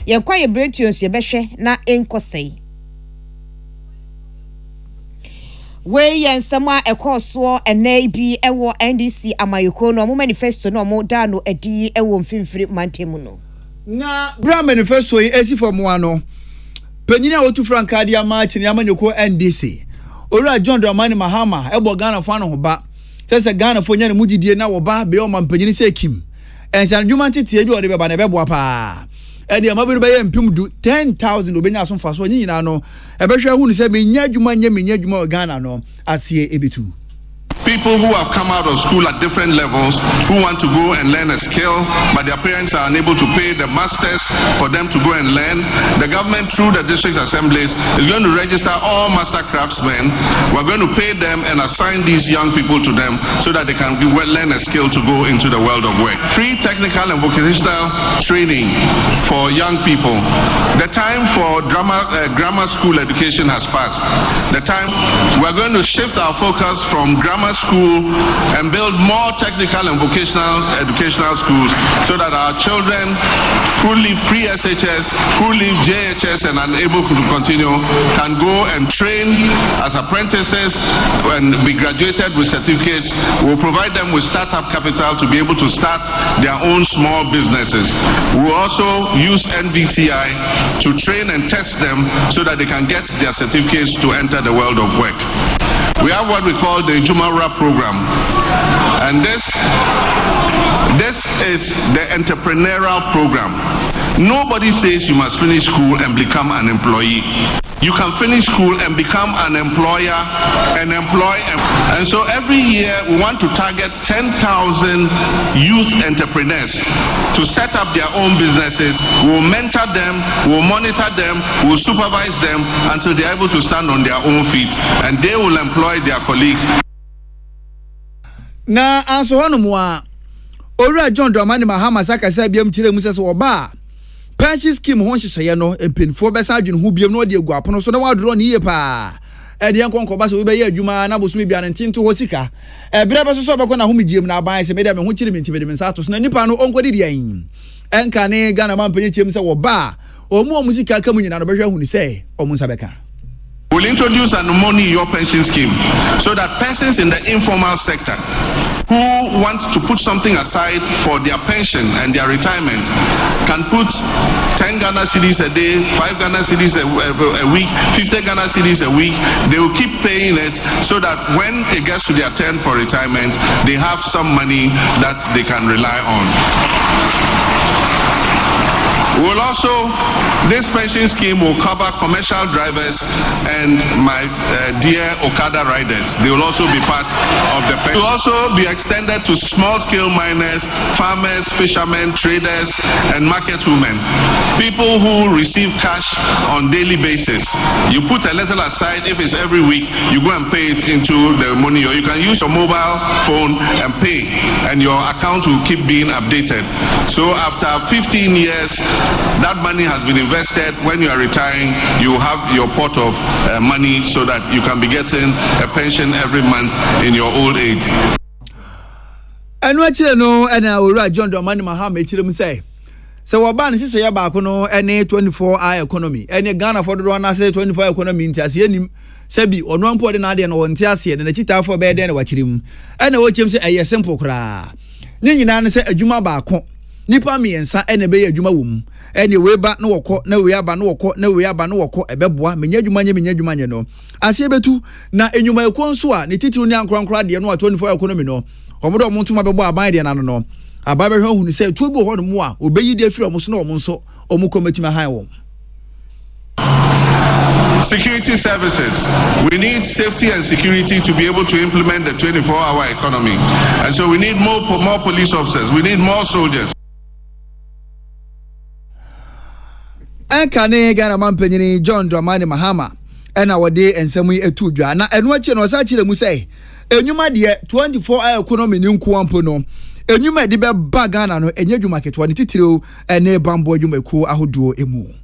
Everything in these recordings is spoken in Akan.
ye kwa ye bretuons ye behwe na enkosei we yensama ekoso ene bi ewo NDC amayoko no mo manifesto no mo da no adi ewo mfimfiri mantemu no na bra manifesto yi esi for mo ano penyina otu franka dia march ni amanyoko NDC ora John Dramani Mahama ebo Ghana fa no ho ba sese Ghana fo nya ne mugidie na wo ba be o man penyini se kim ensan dwuma tete bi o de be ba na be boa pa ede amabiru be yempim du 10,000 obenya aso fa so nyina no ebehwe hu ni se be nya dwuma Ghana no asie ebitu. People who have come out of school at different levels who want to go and learn a skill, but their parents are unable to pay the masters for them to go and learn. The government, through the district assemblies, is going to register all master craftsmen. We're going to pay them and assign these young people to them so that they can learn a skill to go into the world of work. Free technical and vocational training for young people. The time for grammar school education has passed. The time we're going to shift our focus from grammar school and build more technical and vocational educational schools so that our children who leave pre-SHS, who leave JHS and unable to continue can go and train as apprentices and be graduated with certificates. We'll provide them with startup capital to be able to start their own small businesses. We'll also use NVTI to train and test them so that they can get their certificates to enter the world of work. We have what we call the Jumara program, and this is the entrepreneurial program. Nobody says you must finish school and become an employee. You can finish school and become an employer and employ. And so every year we want to target 10,000 youth entrepreneurs to set up their own businesses. We'll mentor them, we'll monitor them, we'll supervise them until they're able to stand on their own feet, and they will employ their colleagues. Na anso hono mo a owura John Dramani Mahama saka sa biam tire mu sese oba pension scheme ho hyehyeye no empinfo besa adwene ho biam no de egu apono so na wadro ne ye pa e de enkonko ba so we be ye adwuma na bosumi bia ne ntinto ho sika e bere be so so beko na ho migiem na aban se me de me ho kire me ntime de me sa to so na nipa no onkodi de yan enka ne Ghana man penye chem se wo ba omu sika ka mu nyina no behwe hu ni se omu nsa beka. We'll introduce an money your pension scheme so that persons in the informal sector who want to put something aside for their pension and their retirement can put 10 Ghana cedis a day, 5 Ghana cedis a week, 50 Ghana cedis a week. They will keep paying it so that when it gets to their turn for retirement, they have some money that they can rely on. We'll also, this pension scheme will cover commercial drivers and my dear Okada riders. They will also be part of the pension. It will also be extended to small-scale miners, farmers, fishermen, traders, and market women. People who receive cash on daily basis. You put a little aside. If it's every week, you go and pay it into the money, or you can use your mobile phone and pay, and your account will keep being updated. So after 15 years, that money has been invested. When you are retiring, you have your pot of money so that you can be getting a pension every month in your old age. And what you know, and I will write John Dramani Mahama him say. So what ban is ya back no any 24-hour economy. Any Ghana for the one I say 24 economy into as yenim sebi or no point in idea no ntiase and the chita for bed and watch him. And watch him say a simple cra. Nini na say a juma back. Nipa miensa ene be adwuma wom ene we ba na wokọ na we aba na wokọ na we aba na wokọ ebeboa menya adwuma nye no ase betu na enwuma ekonso a ne titiru ne ankrankra de no 24 economy no omodo omontuma bebo aban de na no aba behwe hu ni se tuobo ho no mu a obeyi de afiri omo so na omo nso omo komatima han won. Security services. We need safety and security to be able to implement the 24-hour economy. And so we need more police officers. We need more soldiers. Akan Ghana man penyini John Dramani Mahama ena wode ensemu etu dwa na enu achi no sa chire mu sei enwuma de 24-hour economy ni nko ampo no enwuma de be ba Ghana no enye dwuma ketwa ne titire ene bambo dwuma ku ahodo emu.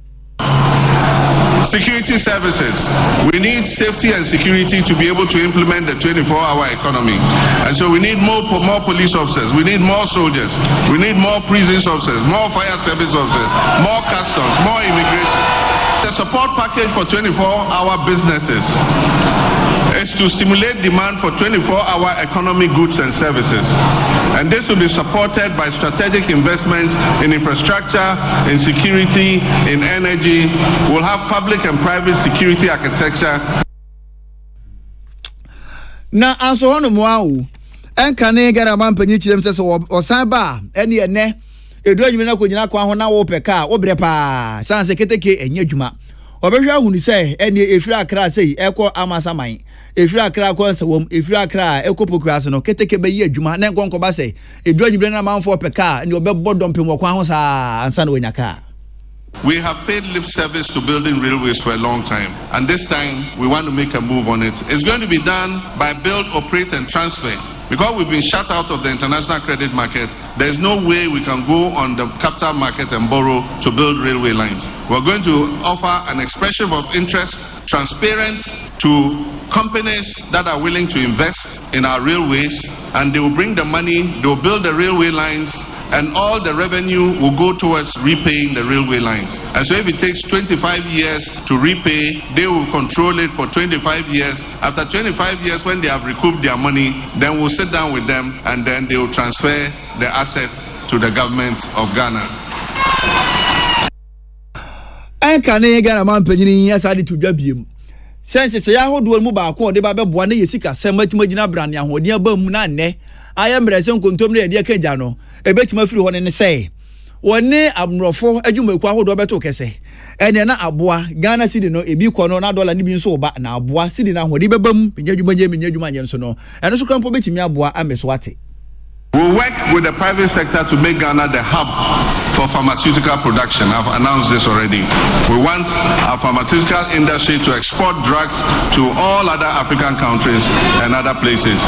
Security services. We need safety and security to be able to implement the 24-hour economy. And so we need more police officers. We need more soldiers. We need more prisons officers, more fire service officers, more customs, more immigration. The support package for 24-hour businesses is to stimulate demand for 24-hour economic goods and services. And this will be supported by strategic investments in infrastructure, in security, in energy. We'll have public and private security architecture. Na anso hono moawo enka ne gara man panyi kirem se osan ba ene ene edu adwuma na konyina kwa ho na wo peka wo bre pa sanse keteke enya adwuma obehwa hunu se ene efiri akra sei eko amasaman efiri akra ko nsawom efiri akra ekopokura ase no keteke be yi adwuma na nkonko ba se edu adwuma na manfo peka ne obebbo dompem wo kwa ho sa ansa na wonyaka. We have paid lip service to building railways for a long time, and this time we want to make a move on it. It's going to be done by build, operate, and transfer. Because we've been shut out of the international credit market, there's no way we can go on the capital market and borrow to build railway lines. We're going to offer an expression of interest, transparent, to companies that are willing to invest in our railways, and they will bring the money, they will build the railway lines, and all the revenue will go towards repaying the railway lines. And so if it takes 25 years to repay, they will control it for 25 years. After 25 years, when they have recouped their money, then we'll sit down with them and then they will transfer the assets to the government of Ghana. Akan Ghana man penyini asade to dwabiem. Sense se ya hodo mu ba ko de ba beboa na yesika sematimagina brane ahode aba mu na nne ayemrese nkontom na de kaja no ebetima firi ho ne sei woni abnrofo adwumaku ahodo beto kese ene na aboa Ghana cedi no ebi ko no na dollar ni bi nso ba na aboa cedi na ahode bebam menyadwuma nso no eno so krampo betimi aboa ameso ate. We'll work with the private sector to make Ghana the hub for pharmaceutical production. I've announced this already. We want our pharmaceutical industry to export drugs to all other African countries and other places.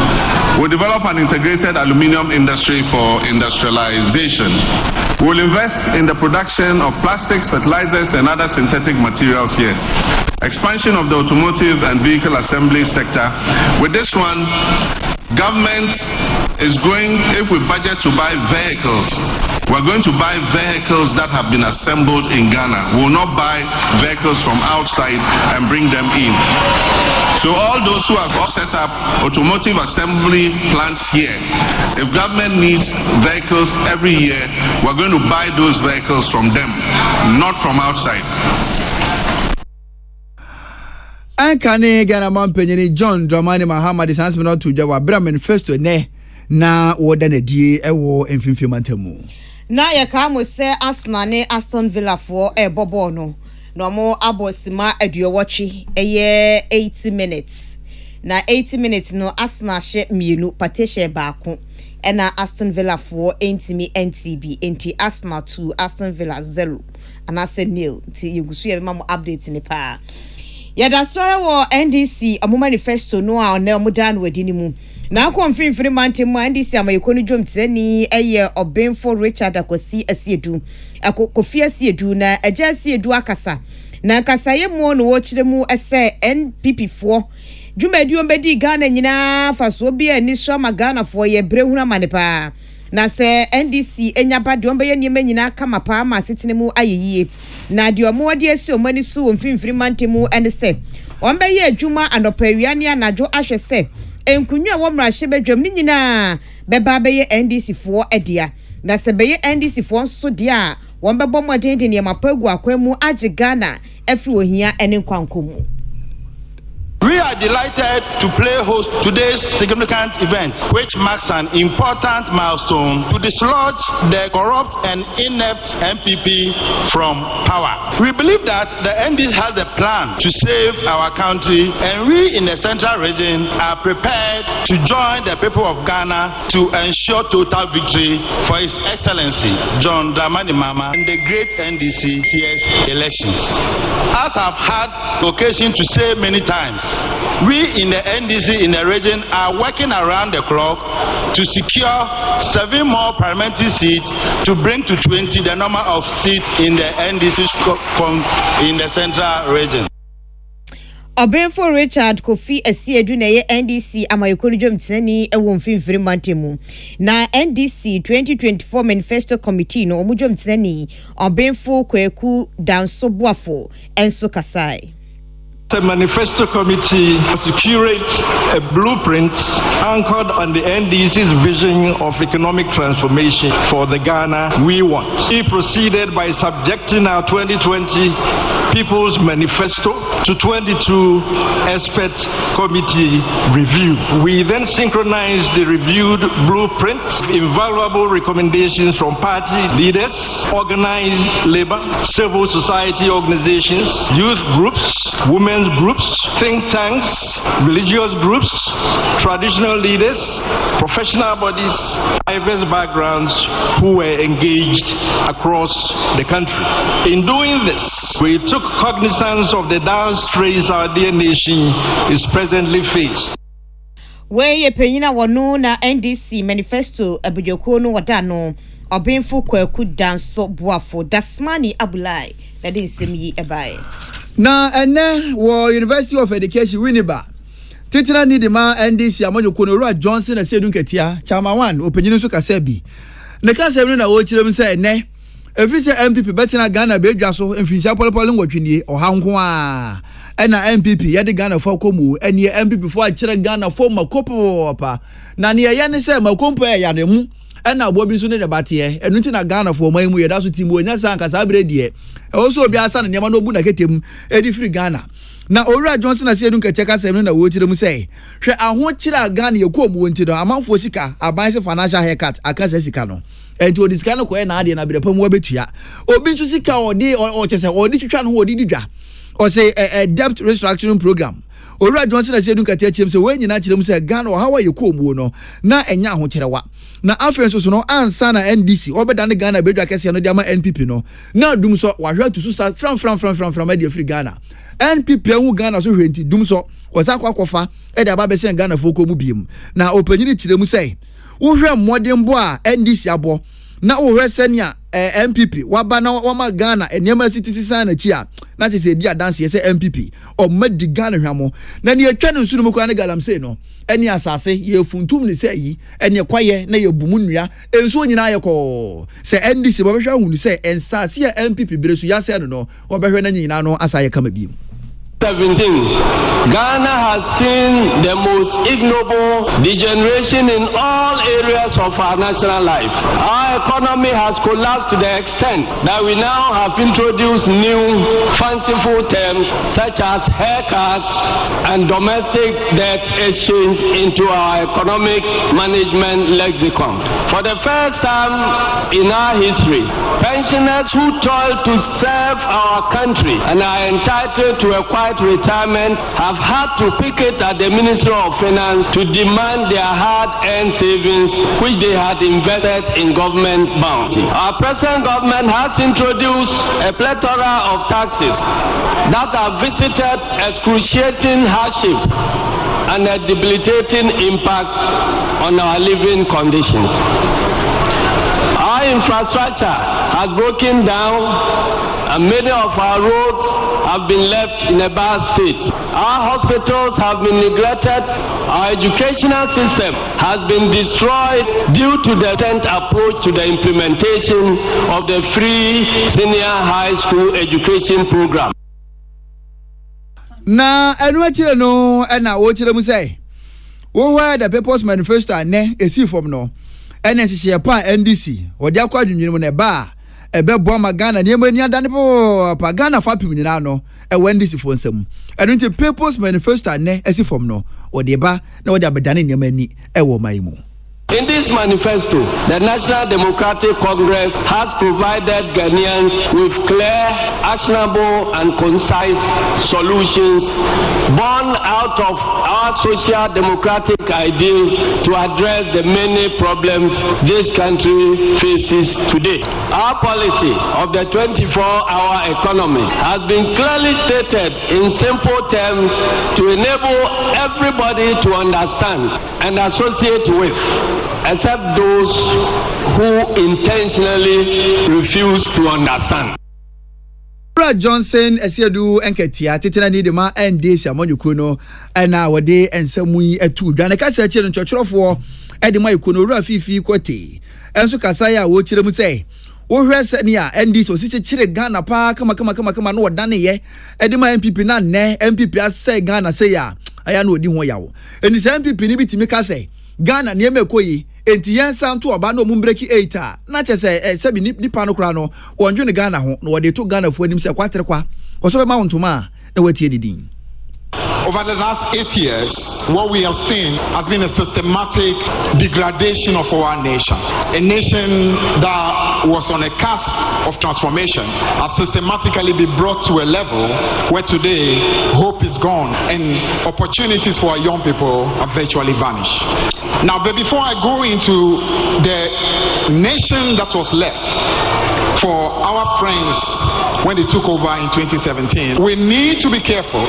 We'll develop an integrated aluminium industry for industrialization. We'll invest in the production of plastics, fertilizers, and other synthetic materials here. Expansion of the automotive and vehicle assembly sector. With this one, government is going, if we budget to buy vehicles, we're going to buy vehicles that have been assembled in Ghana. We will not buy vehicles from outside and bring them in. So all those who have set up automotive assembly plants here, if government needs vehicles every year, we're going to buy those vehicles from them, not from outside. Akan Ghana man penyini John Dramani Mahama de sans not to jawa bra manifesto ne na woda na die ewo emfimfimantamu na ya ka mo se Arsenal ne Aston Villa for bobo no mo abosima aduowotwe eye 80 minutes na 80 minutes no Arsenal she mienu patishe baako ena Aston Villa for entimi NTB enti Arsenal 2 Aston Villa 0 anase nil ti yugusu ye ma mo update ni pa. Yada sora wo NDC amu manifesto no a na mu dan wadi ni mu na konfirmfiri mante mu NDC amayekonu dwom tsani eye obenfo Richard Akosi asiedu Kofi asiedu na aja asiedu akasa na kasaye mu no wo kire mu ese NPP fo dwumadi ombedi Ghana nyina faso bi ani so ma Ghana fo ye brehuna manepa na se NDC enyaba de ombe ye niema nyina kama pa ma setene mu ayeyie na de omode esi omani so mfimfiri mantemu ene se ombe ye adwuma anopawiane anajo ahwe se enkunwa wo mrahye bedwam ni nyina beba be ye NDC fo edia na se be ye NDC fo so dia wombe bomode de ne mapagu akwemu age Ghana afri ohia ene kwankomu. We are delighted to play host today's significant event, which marks an important milestone to dislodge the corrupt and inept MPP from power. We believe that the NDC has a plan to save our country, and we in the central region are prepared to join the people of Ghana to ensure total victory for His Excellency John Dramani Mahama in the great NDC CS elections. As I've had occasion to say many times, We in the NDC in the region are working around the clock to secure 7 more parliamentary seats to bring to 20 the number of seats in the NDC in the central region. Obenfo Richard Kofi Asiedu na ye NDC amayekonu dwomtani ewo mfimfiri mantemu na NDC 2024 manifesto committee no omudwomtani Obenfo Kweku Dansobuafo enso kasai. The manifesto committee to curate a blueprint anchored on the NDC's vision of economic transformation for the Ghana we want. We proceeded by subjecting our 2020 People's Manifesto to 22 expert committee review. We then synchronized the reviewed blueprint, invaluable recommendations from party leaders, organized labor, civil society organizations, youth groups, women's groups, think tanks, religious groups, traditional leaders, professional bodies, diverse backgrounds who were engaged across the country. In doing this, we took cognizance of the dire straits our dear nation is presently faced. Weye penyina wono na NDC manifesto abujoko no wadano Obenfo Kweku Dansobuafo Dasmani Abulai na de nsemi ebae. Na ene wo University of Education Winneba titina ni de ma NDC amojoko no Ura Johnson na Sedun Ketia Chama 1 openyinu so kasabi ne kasabinu na wo kirem se ene every say MPP betina Ghana be dwa so mfinsia polepole ngwatwinie ohanko a ena MPP yede Ghana fo komu ene MPP fo a kire Ghana fo makopo pa na ne ye ne se makompo ya ne mu ena abo bi so ne debate enu ti na Ghana fo man mu yeda so timu onya san kasa bredi e so obi asa na nema no bu na ketem edi free Ghana na Owura Johnson na Sedun Ketia kasem na wo kire mu sei hwe aho kire Ghana ye ko mu wonti do amanfo sika aban se financial haircut akasa sika no enti odiska no ko na ade na berepa mu abetua obi nso sika odi o chese odi twitwa no odi didwa o say a debt restructuring program Owura Johnson na Sedun Ketia chim se we nyina kire mu se Ghana o hawa ye ko mu no na enya ho kirewa na afenso so no ansa na NDC obeda ne Ghana bedwa kese no dia ma NPP no na dum so wahwa to so from media free Ghana NPP hu Ghana so hwenti dum so wasa kwakofa e da ba be sen Ghana fo ko mu biem na opanyini kire mu sei wo hwe modern bo a NDC abo na wo hwe senia MPP waba na wama Ghana enema city san na chia na te se dia dance ye MPP o madi Ghana hwamo na ne atwa no nsuru mu kwa ne galamsey no eni asase ye funtum ni se yi eni kwaye na ye bumu nnua enso nyina ye ko se NDC bo behwa hu ni se ensase ye MPP bresu ya se no wo behwe na nyina no asa ye kama bi 17, Ghana has seen the most ignoble degeneration in all areas of our national life. Our economy has collapsed to the extent that we now have introduced new fanciful terms such as haircuts and domestic debt exchange into our economic management lexicon. For the first time in our history, pensioners who toil to serve our country and are entitled to a quiet retirement have had to picket at the Ministry of Finance to demand their hard-earned savings which they had invested in government bounty. Our present government has introduced a plethora of taxes that have visited excruciating hardship and a debilitating impact on our living conditions. Our infrastructure has broken down and many of our roads have been left in a bad state. Our hospitals have been neglected. Our educational system has been destroyed due to the tent approach to the implementation of the free senior high school education program. Na enu achire no na wo chire mu sei wo hwa the People's Manifesto ne esi form no ene hihye pa NDC odi akwa adwunwene mu na ba ebe bo ma Ghana ne mani adane pa Ghana fa pim nyina no e NDC fo nsam enu nti People's Manifesto ne esi form no odi ba na odi abedane ne mani e wo mai mu. In this manifesto, the National Democratic Congress has provided Ghanaians with clear, actionable, and concise solutions born out of our social democratic ideals to address the many problems this country faces today. Our policy of the 24-hour economy has been clearly stated in simple terms to enable everybody to understand and associate with, except those who intentionally refuse to understand. Johnson Esiedu Enketia Titina ni de ma NDC amonyuku no na wode ensamu yi atu dwane ka sa chire nchochorofo e de ma ikono ru afifi kwete enso kasa ya wo chire mu sei wo hwe se ne a NDC osiche chire Ghana pa kama no wodane ye e de ma MPP na ne MPP asai Ghana sei ya aya no odi ho yawo eni se MPP ni bitimi ka sei Ghana ne emekoyi enti yensa nto oba no mumbreki 8 na chese sebi nipa no kra no wonju ne Ghana ho no wode to Ghana fu anim se kwatere kwa oso be ma wontuma na watie didin. Over the last 8 years, what we have seen has been a systematic degradation of our nation. A nation that was on a cusp of transformation has systematically been brought to a level where today hope is gone and opportunities for our young people have virtually vanished. Now, but before I go into the nation that was left for our friends when they took over in 2017, we need to be careful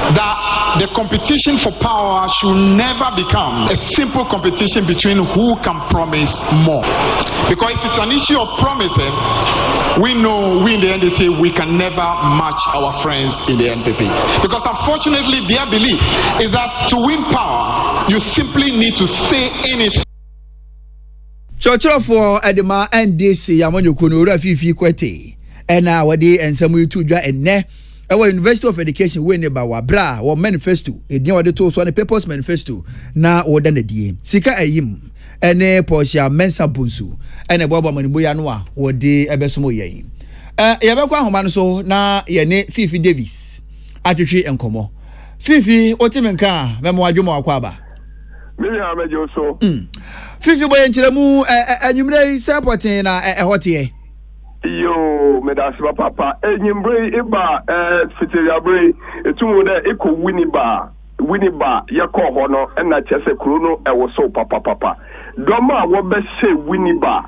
that the competition for power should never become a simple competition between who can promise more. Because if it's an issue of promising, we know we in the NDC we can never match our friends in the NPP. Because unfortunately their belief is that to win power, you simply need to say anything. Chochorofo edema NDC amonyuku no ru afifi kwete ena wode ensamu itu dwa enne our University of Education we ne ba wa bra wa manifesto edin wode to so ne purpose manifesto na woda na die sika ayim ene Portia Mensa Bunsu ene bobo maniboya no a wode ebesomo yen ye be kwa homa no so na ye ne Fifi Davis atwetwe enkomo Fifi otimenka memo adwomo akwa aba Mimi amejo so Fifi boye nchiremu anwumre sepotin na ehotie yo medasiba papa enyimbre iba fitiriabre etumu de eko winiba yakọ ho no na chese kuro no ewo so papa doma wo be se winiba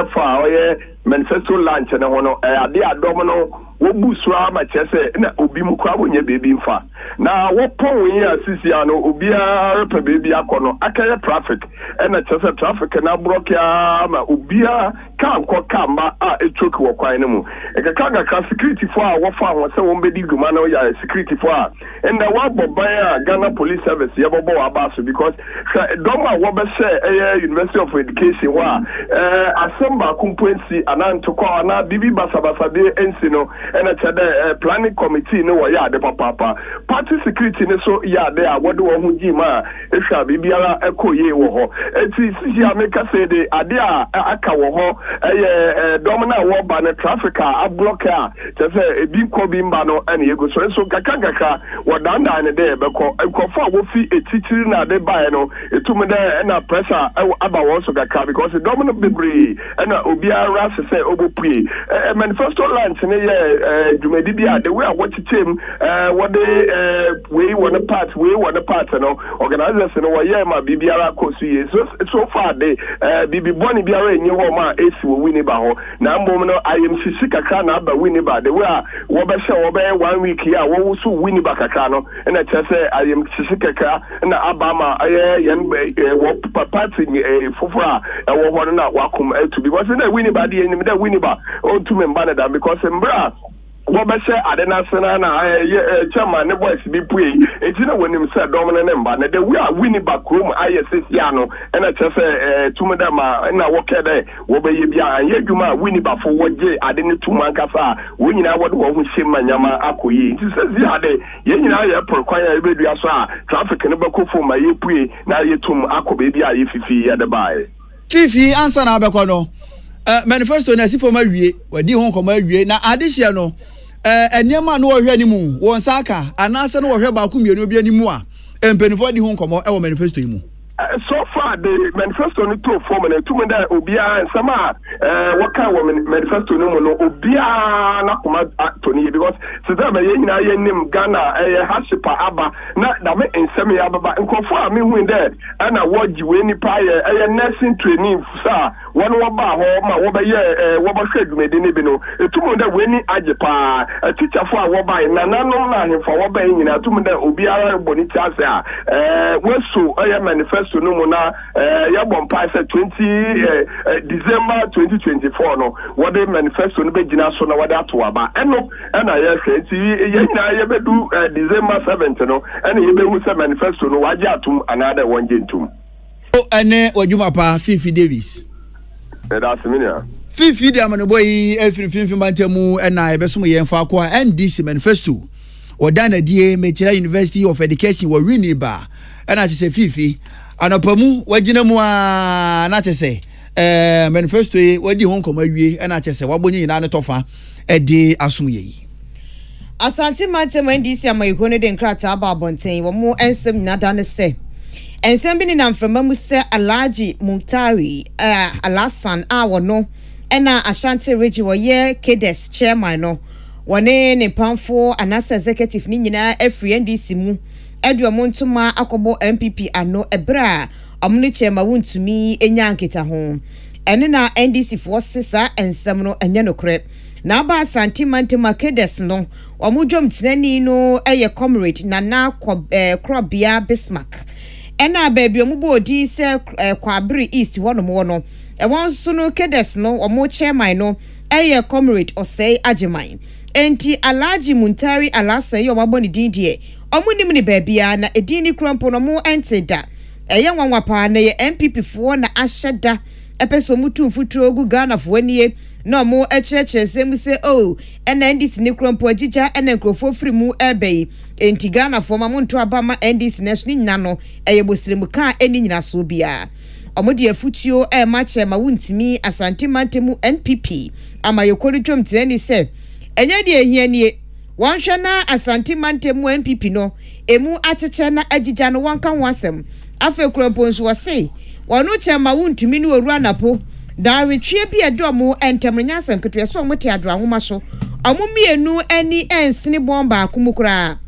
efa oye manifesto launch ne ho no ade adom no wo busua ma chese na obi mu kwa bonye bebi mfa na wo pon yi asisi ano obi a repa bebi akono akere traffic na chese traffic na block ya ma obi a kan ko kamba a echoki wo kwan ne mu ekaka ka security for a wo fa ho se wo mbedi guma na ya security for a na wa boban a Ghana Police Service ya bobo abaso because doma wo be se University of Education wa asamba kumpensi anantokwa na bibi basabasa de ensi no ena chede planning committee no wo ya de papa party security ne so ya de a wode wo hu jima ehwa bibiara ekoye wo ho eti sisi ameka say de ade a aka wo ho dom na wo ba na traffic a block a chese ebi ko bi mba no ena yego so kakaka wadanda ne de beko ekofo wo fi etichiri na de bae no etum de ena pressure aba wo so kaka because dom no bebre ena obiara se obopue manifesto launch ne ye jumedi bia the way I watch team what they we want a part no organizers no we ma bibiara kosu so far they bibi boni biara enye ho ma esi wo wini ba ho na mbom no ayem sisi kaka na ba wini ba the way wo be she wo be 1 week ya wo so wini ba kaka no na chese ayem sisi kaka na abama yen wo party fofora wo ho na wakom to because na wini ba de enyim da wini ba o to me mba na because mbra what be say adena sena na chairman ne boys bi pue enti na wonim say domine ne mba na de we are winning back room ISS ya no na chese tumi da ma na wo kede wo be ye bia anye dwuma winning back for woje ade ne tuma nkasa wo nyina wo de wo hu hyema nyama akoyi enti se zi ade ye nyina ye porkwan ya ebedua so a traffic ne be kofo ma ye pue na ye tum akobe bia ye fifi ya de bae Fifi answer na be kono manifesto na sifo ma wie wadi ho koma wie na adehia no enema no ohwe animu won saka anase no ohwe ba ku mienu bi animu a empenifo di ho komo e wo manifesto yi mu So far the manifesto no to form na tumi da obia nsama what kind of manifesto no no obia na kuma Tony because today me nyina ye nim Ghana hashipa aba na da me nsam ya baba nkofo a me hu there na woji we nipa ye nursing training sa one wo ba ho ma wo ba ye wo ba hwe dwumede ne bi no tumi da we ni ajepa teacher fo a wo ba na nanom na hemfa wo ba nyina tumi da obia boni chance a weso manifesto so no mona ya bompa say 20 December 2024 no what the manifesto no be gina so na what ato aba eno na ya hwe ti ye nyina ye bedu December 7th no ena ye be hu say manifesto no waje atum another one gentum o ene wadwuma pa Fifi Davis that's minia Fifi de amano boy efirifin bantamu ena ye beso ye mfa ko NDC manifesto odana die Mechira University of Education wo Winneba ena se Fifi anopamu wagina mu a na chese manifesto yi wadi hon komawie na chese wabonye nyina ne tofa de asomye yi Asante mantem NDC amayiko ne de nkrata aba abonten wo mu ensem nada ne se ensem bi ni na mframa mu se Alhaji Muntari Alasan a wono na Ashanti Region wo ye KDS chairman no wone ne pamfo anasa executive ni nyina afri NDC mu Edwa Montuma akobo MPP ano ebra amuni chema wuntumi enya nketa ho ene na NDC fo sesa ensem no enye nokre na ba Asante Mantema KDS no omudwom tinani no eye comrade na krobia Bismarck ena baabi omubo odi se kwabri east wono no won so no KDS no omo chairman no eye comrade osei ajeman enti Alhaji Muntari Alasa yo waboni dindie omunim ni baabia na edini krampo no mu enteda eye wanwapa na ye MPP fo na ahyeda epeso mutu mfuturo gu Ghana fo nie na mo ekyerkyerese se o ena NDC ni krampo agija ena nkrofo firi mu ebei enti Ghana fo ma monto abama NDC national nyina no eye bosiremu ka eni nyina so bia omodi afutuo mache ma wuntimi Asante Mantemu NPP ama yekori twom teni se enye de ehianie wanhwe na Asante Mantemu NPP no emu acheche na agija no wanka wasem afa krampo nso wose wonu chema wuntumi ni oru anapo dawetwe bi edomo entemrenya asem ketwe so omote ado ahoma so omumienu ani ensini bomba akumukura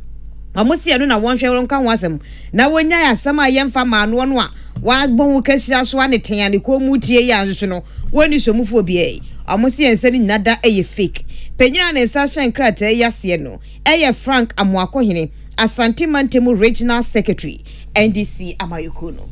amusia no na wanhwe wanka wasem na wonya ya asem ayemfa maano no a wagbon kashia so ane tenyane ko mutie ya nso no woni somufo bie amusia ensani nada eye fake penyina ne sasha krata yase no eye Frank Amuakohene Asante Mantemu Regional Secretary NDC Amayukuno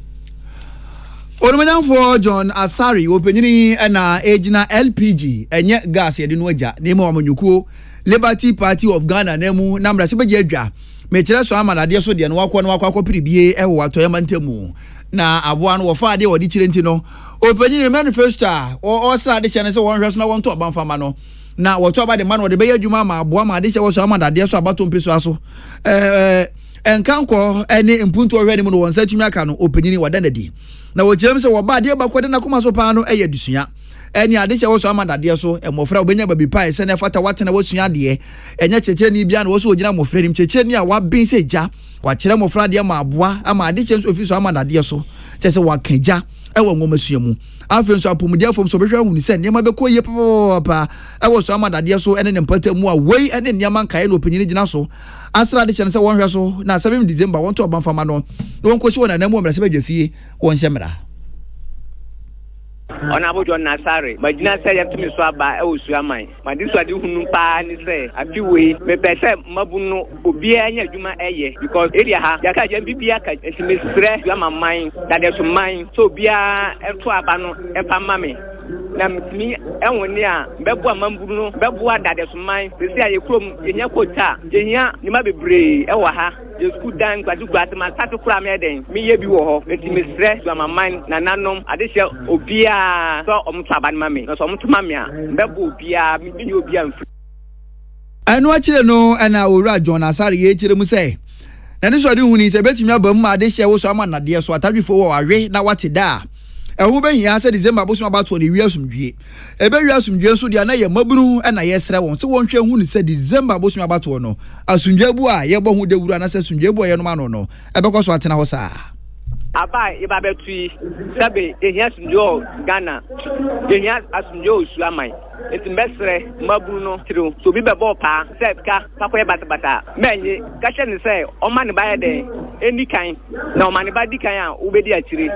Onumanyanfo John Asari openyini na ejina LPG enye gas ye de no agya ne ma amanyukuo Liberty Party of Ghana nemu na mrase beje adwa mechira so amanade so de no wakọ piribie ewo atoya Mantemu na aboa no wofa de wodi chire ntino openyini manifesto o sra de chene se won hweso na won to abanfama no na woto aba de man wo de be adwuma ma aboa ma de wo so amanade so abato mpeso aso enkanko ene mpuntu ohwe ni mu no won sa tumi aka no openyini wadanadi na wojiram se wo ba de ba kwade na kuma so pa no eye dusua eni ade che wo so amadade so emofra obenya babi pai se na fata watena wosua de enya cheche ni bia na wo so ogina mofra nim cheche ni a wa bin se ja wa kire mofra de ma aboa ama ade che so ofi so amadade so che se wa kanja ewo ngomasua mu afen so apomudi afom so behwa hunu se niam be ko ye papa ewo so amadade so ene ne mpata mu a wei ene niam ankae no penyini gina so asra de chene se won hwe so na 7 December won to obanfama no won ko si wona na mu amra se badwafie won hyemra ona bojo na sare magina se yetumi so aba e osuaman madiso ade hunu pa ni se afiwe me pese mabunu obi anya adwuma eye because area ha yaka je bibia ka esimesre yama man dade so man so bia eto aba no epa mame na mtimi enwoni a bebo amamburu no bebo dade so man se aye krom yenya kota yenya nima bebre e wa ha je school dan kwadu gwatema tatu kura me den me ye bi wo ho esimesre yama man na nanom ade hye obia so omtaba mame no so omtuma me a bebo obia me bi obia mfri anu akire no ana owura John Asari ye kire mu se na ne so de huni se betimi abam ma de hye wo so amanade so atadwefo wo awe na wate da ehu be hia se December bosu abato ne wiasumdwie ebe wiasumdwie so dia na ye maburu na ye sre won se won hwe huni se December bosu abato no asumdwie bu a ye bo hu de wuru na se asumdwie bu ye no ma no ebe ko so atena ho saa aba iba betui sabe ehia sunjo Ghana ehia asunjo Usuamai enti mesre maburu no tiro so bi bebo pa se ka pakoye bata menye ka hye ne se o ma ne ba ye de eni kan na o ma ne ba di kan a wo bedi akire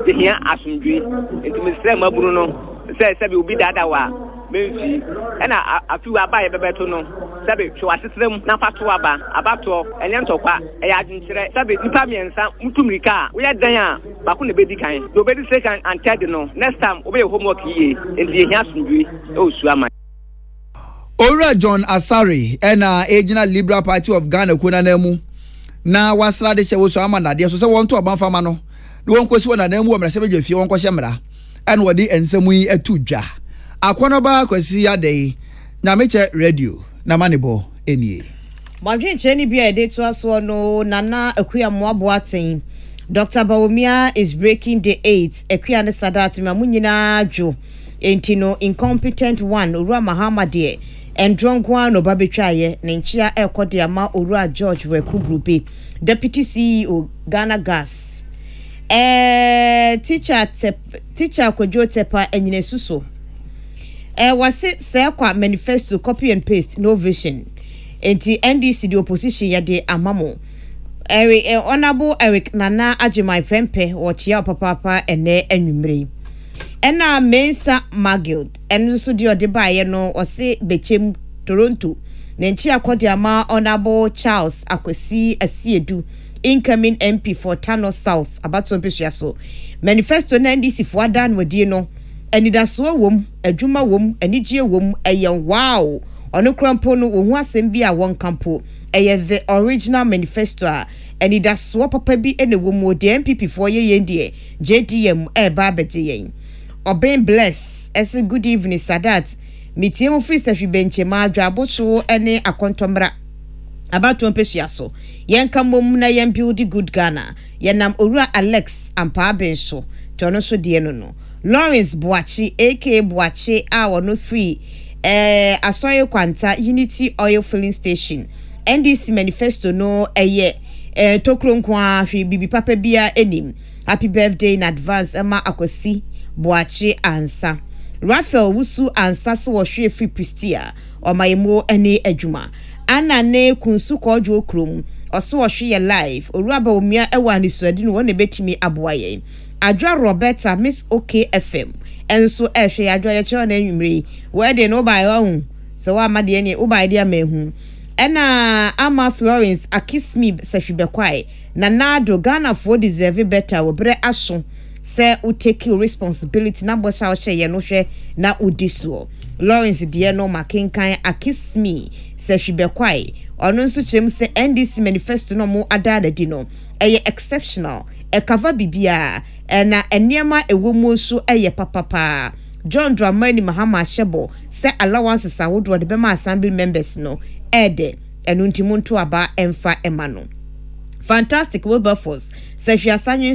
ehia asunjo enti mesre maburu no se bi obi dada wa menfi ena afiwa aba ye bebeto no sabe hwe wasesrem na pato aba abato enye ntokwa eya adinkyere sabe nipa miensa mutumrika wo ye dan a bako ne bedi kan do bedi second and third no next time obe homework yie enti ehia asundwe Usuamai. Ora John Asari ena Agina Liberal Party of Ghana kuna nemu na wasra de chewo so amana de so se won to obanfa ma no de won kosi wona nemu omra se beje fie won kohye mra en wodi ensemu yi atudwa akono ba kwasi ade nyameche radio na manebo enie Madwin cheni bia de to aso no nana akuya moabo aten Dr. Bawumia is breaking the 8 akuya ne sadat mamunyina dwo entino incompetent one Ura Mahamade and Dronkwa no babetwaye nenchia ekode ama Ura George Weku Group Deputy CEO Ghana Gas teacher Kojo Tepa enyine suso wase se kwa manifesto copy and paste no vision enti NDC the opposition yade amamo honorable Eric Nana Ajimai Prempe wochia papa ene enwumre ena Mensa Magild enu so di odebaye no ose bechem Toronto nenchi akodi ama honorable Charles Akwesi Asiedu incoming MP for Tano South abato mpesua so manifesto na NDC for adan wadie no enidaso wom adwuma wom anigye wom eye wow ono krampo no wo hu asem bi a won kampo eye the original manifesto a enidaso papa bi ene wom o de MPP for ye ndie JDM ba beje yen Oben bless as a good evening Sadat mitiemu fisa fi benche ma adwabotwo ene akontomra abato mpesua so yenka mom na yen build good Ghana yenam Owura Alex ampa benso tono so de no Lawrence Boachi aka Boachi a wono free asoye kwanta Unity Oil Filling Station NDC manifesto no eye tokronkwa fi bibi papa bia enim happy birthday in advance ama akosi Boachi ansa Raphael Wusu ansa so wo hwe free Pristia o mayemo ene adwuma ana ne kunsu kodwo krom oso wo hwe live Owura Bawumia ewa ni suadi no wona betimi aboaye Adwa Roberta Miss OK FM enso ehwe adwa ye che na nwumre we de no bai ho so wa made ne wo bai de amahu ena ama Florence akismi sehwebekwai na nado Ghana for deserve better wo bre aso say u take responsibility na bosa o che ye no hwe na udisuo Lawrence de no makenkan akismi sehwebekwai ono nso chem se NDC manifesto no mo adada di no eye exceptional e cover bibia na eniema ewomu so eye papapa John Dramani Mahama Shebo say allowances awodo de bema assembly members no ede enu ntimuntu aba emfa emano Fantastic Wilberforce says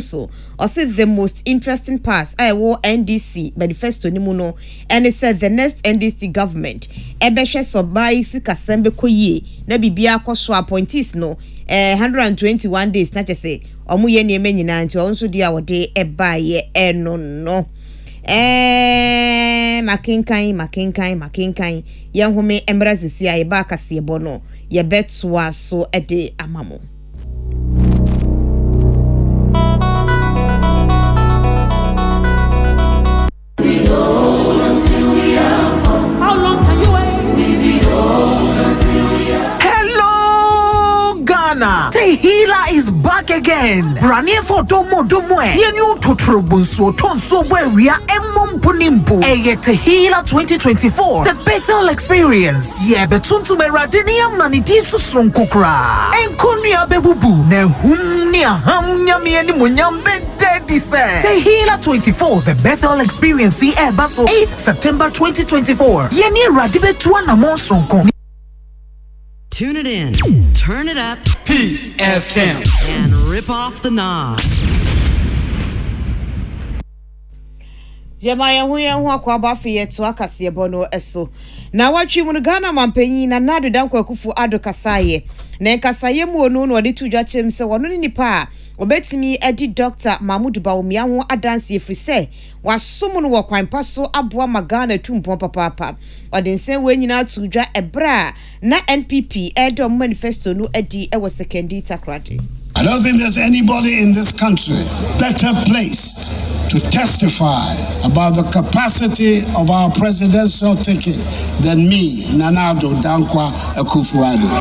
so or say the most interesting path I will NDC manifesto ni muno and it said the next NDC government ebeshe so bai sikasembe koye na bibia koso appointees no 121 days na say omu ye nieme nyina nti onso dia wode ebaye eno no makinkan ye home emrazisi ya eba kase bono ye betwa so ede amamo Tehila is back again. Brania for domo Yenu totrobunso tonso ria emompunimpo. Eye Tehila 2024. The Bethel Experience. Ye betuntu meradinia manidisu sonkokra. Enkunia bebubu ne humnia hamnya mieni munyambe dedi se. Tehila 24. The Bethel Experience. Baso 8th September 2024. Yeni radibe tuana monsonko. Tune it in, turn it up, Peace FM, and rip off the knob. Jema ya hu akwa ba fe yeto akase bono eso. Na watwi mu Ghana mampanyi na nadu danko akufu ado kasaye. Na nkasaye mu onu no de tudwa chem se wono ni nipa obetimi edi Dr. Mahmoud Bawumia ho adanse efrise wasom no wakwanpa so aboa magana tumpon papa. Odensen we nyina tudwa ebra na NPP edo manifesto no edi ewo sekendi takrade. I don't think there's anybody in this country better placed to testify about the capacity of our presidential ticket than me, Nanado Dankwa Akufo-Addo.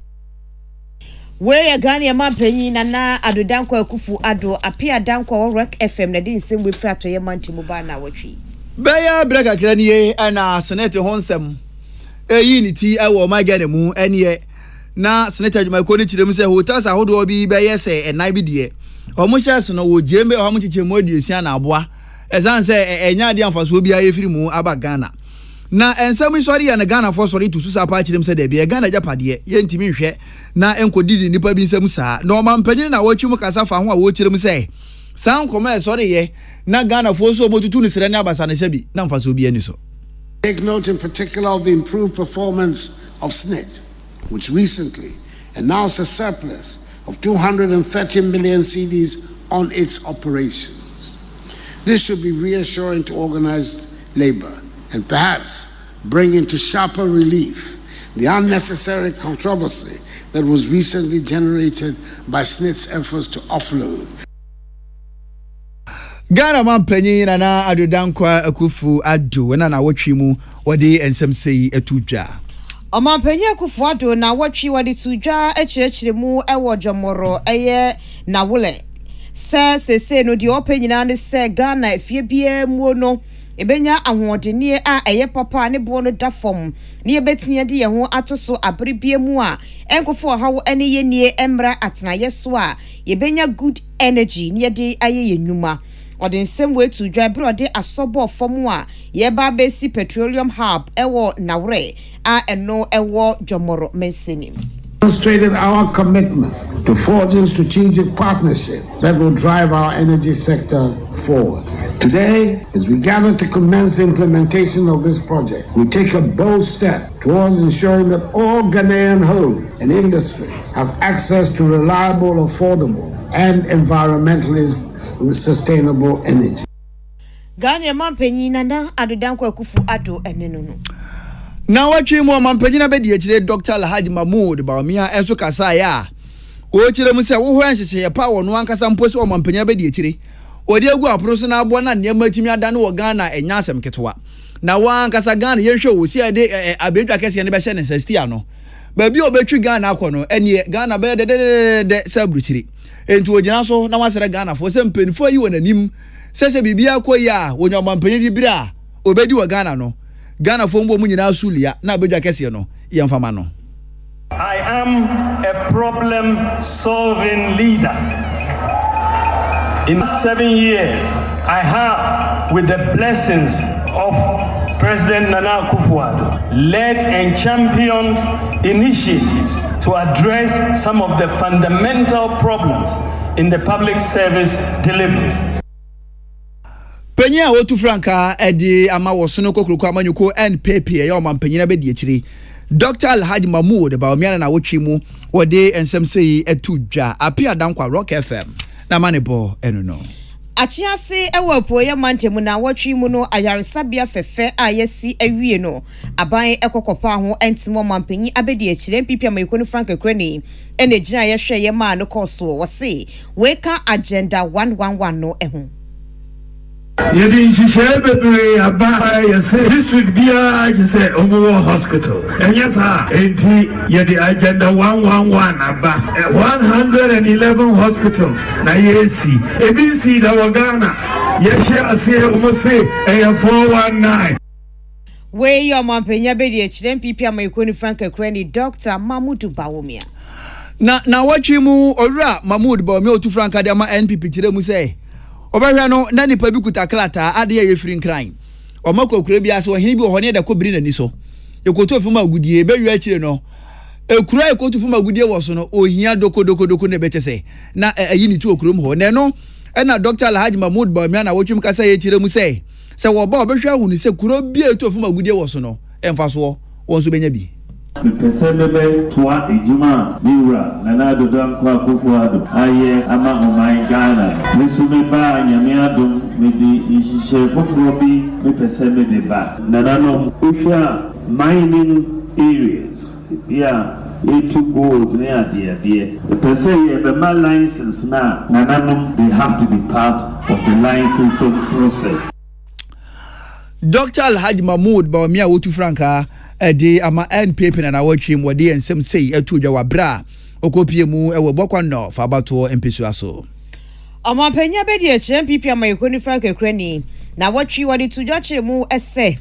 We Ghana mampanyi Nana Addo Dankwa Akufo-Addo appear Dankwa Rock FM na din sim we fra to ye manti mu ba na watwi. Beya breka kranie ana senate honsem eyiniti ewo magane mu ene na senator Jumako ni chirem se hotels ahodo bi beye se enai bi de omo hyes no wo jembe omo chiche mu adusia na aboa ezan se enya de amfaso bi ayefiri mu aba Ghana na ensem sori ya na Ghana for sori to susa pa chirem se de bi Ghana japade ye ntimi hwe na enkodidi nipa bi nsem saa na omampanyine na wotwi mu kasa fa ho a wo chirem se san koma sori ye na Ghana for so motutu ni sere na abasa na sebi na amfaso bi ani so. Take note in particular of the improved performance of SNIT, which recently announced a surplus of 230 million cedis on its operations. This should be reassuring to organized labor and perhaps bring into sharper relief the unnecessary controversy that was recently generated by SNIT's efforts to offload. Ghana mampanyi Nana Addo Dankwa Akufo-Addo na watwi mu wode ensem sei etudwa. Omampanyi Akufo-Addo na watwi wode tudwa echirechire mu ewo Jomoro eye na wole. Se no di opanyina ne se Ghana efie bia mu no ebenya ahoodenie a eye papa ne bo no dafom ne ebetini de ye ho atoso abere bia mu a enkofo hawo ene ye nie emra atenaye so a yebenya good energy ne de aye yenwuma. Odensen we to dwa brode asobo fomu a ye ba besi petroleum hub ewo nawre a eno ewo Jomoro mensenim. Demonstrated our commitment to forging strategic partnership that will drive our energy sector forward. Today, as we gather to commence the implementation of this project, we take a bold step towards ensuring that all Ghanaian homes and industries have access to reliable, affordable, and environmentally sustainable energy. Ghana mampanyi Nana Addo Dankwa Akufo-Addo eneno. Na watwi mu mampanyi na bedi ekire Dr. Alhaji Mahmoud Bawumia enso kasa ya o kire mu se wo ho anhyehye ye pa wo no ankasa mposi o mampanyi na bedi ekire odi egu aproso na abo na nneema atimi adane wo Ghana enya asem ketewa na wa ankasa Ghana yenhwe wo si ade abedwa kese ne be hye ne 60 ano ba bi obetwi Ghana akono ene Ghana be de sabruchiri enti ogina so na wasere Ghana fo se mpenfo yi wonanim sese bibia koya wonya mampanyi di bira obedi wo Ghana no Ghana fo mbo mu nyina asulia na abedwa kese no yemfama no. I am a problem solving leader. In 7 years, I have, with the blessings of President Nana Akufo-Addo, led and championed initiatives to address some of the fundamental problems in the public service delivery. Penya otu franka edi ama wosono kokroko amanyuko NPP ya omampanyi na bedi ekire Dr. Alhaji Mahmoud Bawumia na wotwi mu wode ensem sei etudwa apia Dankwa Rock FM na manebo enono Achiase ewo apoye mantemu na watwi mu no ayaresabia fefe a yesi awie no aban ekokopa ho entimo mampanyi abedi ekire NPP amayiko no Frank Ekreni ene gina ye hwe ye ma no koso wo se weka agenda 111 no eho. Yedi nchishebe bebre aba yese district bia yese omo hospital enyasa enti yedi agenda 111 aba 111 hospitals na yesi ebisi da wagana yeshe ase omo se 419 we yo mampenya bedi ekire NPP amayiko no Frank Ekreni Dr. Mahmoud Bawumia na watwi mu owura Mahmoud Bawumia otu franka de ama NPP kire mu se obahwe no na nipa bi kuta klata ade ye free nkran omakokure bi ase ohene bi ohone da kobiri nani so ekoto ofuma agudie bewi akire no ekura ekoto ofuma agudie wo so no ohia doko ne betese na ayi ni tu okurom ho ne no na Dr. Alhaji Mahmoud Bawumia na wotwim kasa ye kire mu se sɛ wo ba obehwa hu ni sɛ kuro bia etu ofuma gudie wo so no emfa so won so benya bi Pese bebe toa ejuma miura na na dodo kwa Akufo-Addo aye ama oman Ghana mesume ba nyame adom me di ihihye foforo bi me pese me de ba na no ohia mining areas bia to gold near the person the man license now they have to be part of the licensing process. Dr. Alhaji Mahmoud Bawumia Wotu Franka de ama NPP na nawatwem wode ensem sei atudwa wabra okopie mu ewe bokwa no fa abato mpesu aso Amapenya be de NPP amayekoni Franka krani na watwi wode tudwa kire mu ese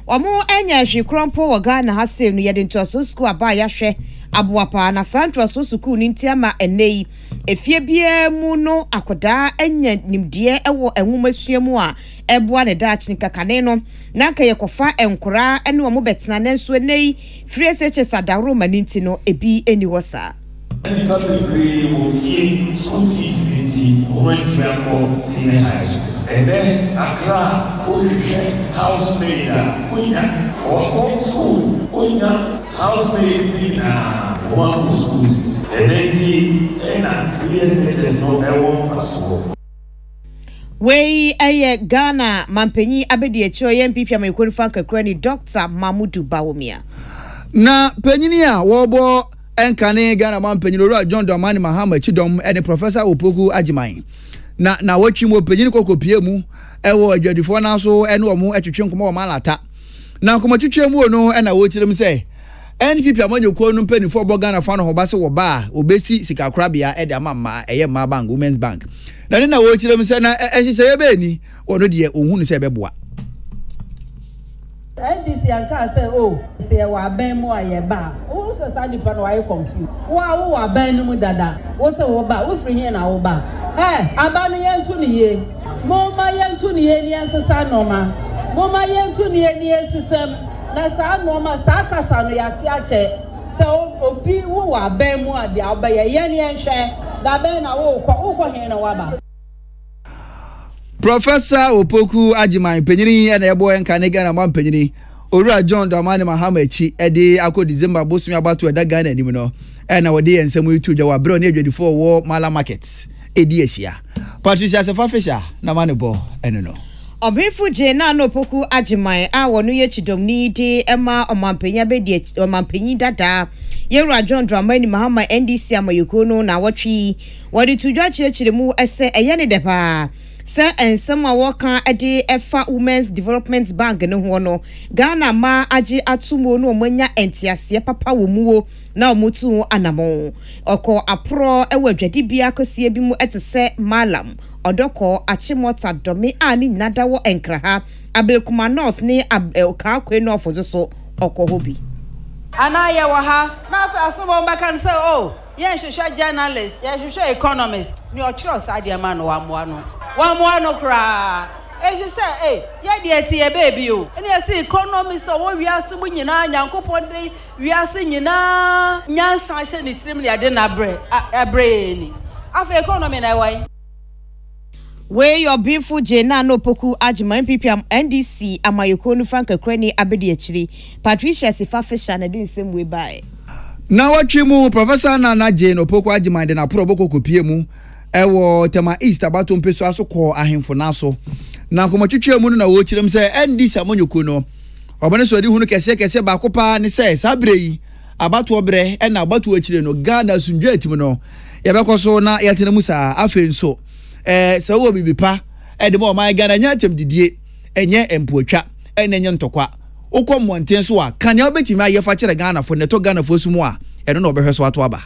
omo enya hwe krompo wo Ghana ha sem no yede nto aso school aba ya hwe aboapa na santro aso school ni ntiama enei efie bia mu no akoda enya nimdie ewo enwumasua mu a eboa ne daachni kakane no na nka yekofa enkora ene omo betena nenso enei free seche sadaro maninti no ebi eni wosa school fees in the senior high school. And then Accra, housemaid, or school, housemaid in one schools. And then clear sectors of everyone. Wei eye Ghana mampenyi abedi echo MPP amayekoni Franka krani Dr. Mamudu Bawumia. Na penyini a wobo enkane Ghana mampenyi Owura John Dramani Mahama Chidom ene Professor Opoku Ajiman. Na watwi mo penyini kokopie mu ewo adwadifo na so ene omo etwetwe nkomo o malata. Na nkomatwetwe mu no ena wotirem se NPP amanyeko no mpanifo bo Ghana fa no ho ba se wo ba obesi sika krabia ede amama eye ma bank women's bank. Na wotirem se na ehihye ye be ni wono de ohunu se beboa. NDC anka say say wa ban mu aye ba wo so sa nipa no aye confuse wa ban no mu dada wo se wo ba wo free here na wo ba abanu yentu ni ye mo ma yentu ni ye ni ansesa no ma mo ma yentu ni ye ni esisem na sa no ma sa kasa no yate ache se obi wo wa ban mu ade aba ye ni enhwe da ban na wo ko here na wa ba. Professor Opoku Ajiman penyini ena yebo enka ne Ghana man penyini Owura John Dramani Mahama echi ede akọ December bosumi abatu eda Ghana anim no ena wode ensem itudwa wa bro ne adwadifo wo Mala market edi ehia Patricia Sefafisha na manebo eno no Obifu je na no Opoku Ajiman a wono ye chidom ni de ema omampenya be de omampenyi dada Owura John Dramani Mahama NDC amayekono na watwi wode tudwa chirechire mu ese eye ne depa Sir and some worker ade efa Women's Development Bank ne ho no Ghana ma age atumo no omanya entiase papa wo muo na omutu anamo oko apro ewa adwadi bia kosie bi mu etese malam odoko achimota domi ani nadawo enkraha abelkuma north ni oka akwe no ofozo so oko hobi anaye wa ha na fa asobo mbaka say yen hwehwe journalist yen hwehwe economist ni ochiro sadia man wa moa no kra efi say ye de eti ye baby o ene esi economist o wo wiase bu nyina nyankopon de wiase nyina nyansa hye ni tirim ne ade na bre ni afa economy na wai we your beautiful Jena no Opoku Ajiman MPP NDC amayekonu Franka krani abedi echiri Patricia Sefafisha na din same way by na watwi mu Professor Nana Jane Opoku Ajiman de na pro boko kopie mu ewo tema East abato mpeso aso ko ahemfo naso na komatwetwe mu na wo kirem se NDC amanyeko no obane so di hunu kese ba kopa ne se sabrei abato obre na abato akire no Ghana sundwa atim no yebekoso na yetene musa afenso se wo bibipa de mo my Ghana nya atem didie enye empuatwa enenye ntokwa ukom monten so a kan ya obetimi ayefa kire Ghana fo neto Ghana fo sumu a eno na obehwe so ato aba